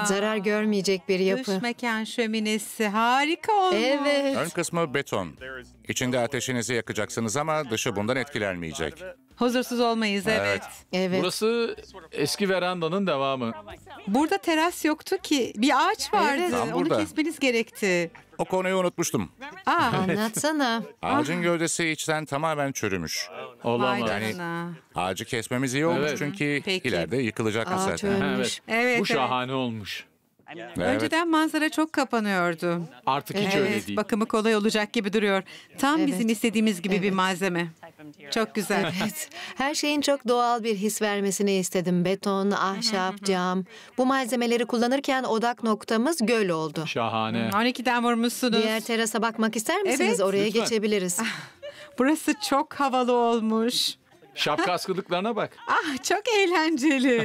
Zarar görmeyecek bir yapı. Dış mekan şöminesi harika olmuş. Evet. Ön kısmı beton. İçinde ateşinizi yakacaksınız ama dışı bundan etkilenmeyecek. Huzursuz olmayız, evet. Evet. Burası eski verandanın devamı. Burada teras yoktu ki. Bir ağaç vardı. Evet. Tam Onu burada. kesmeniz gerekti. O konuyu unutmuştum. Anlatsana. Ağacın gövdesi içten tamamen çürümüş. Vay Olamaz. canına. Ağacı kesmemiz iyi olmuş Evet. çünkü Peki. ileride yıkılacak Ağaç zaten. ölmüş. Evet, Bu evet. şahane olmuş. Evet. Önceden manzara çok kapanıyordu. Artık hiç öyle Evet, değil. bakımı kolay olacak gibi duruyor. Tam bizim istediğimiz gibi bir malzeme. Çok güzel. Evet. Her şeyin çok doğal bir his vermesini istedim. Beton, ahşap, cam. Bu malzemeleri kullanırken odak noktamız göl oldu. Şahane. 12'den vurmuşsunuz. Diğer terasa bakmak ister misiniz? Evet, Oraya lütfen. geçebiliriz. Burası çok havalı olmuş. Şapka askılıklarına bak. Çok eğlenceli.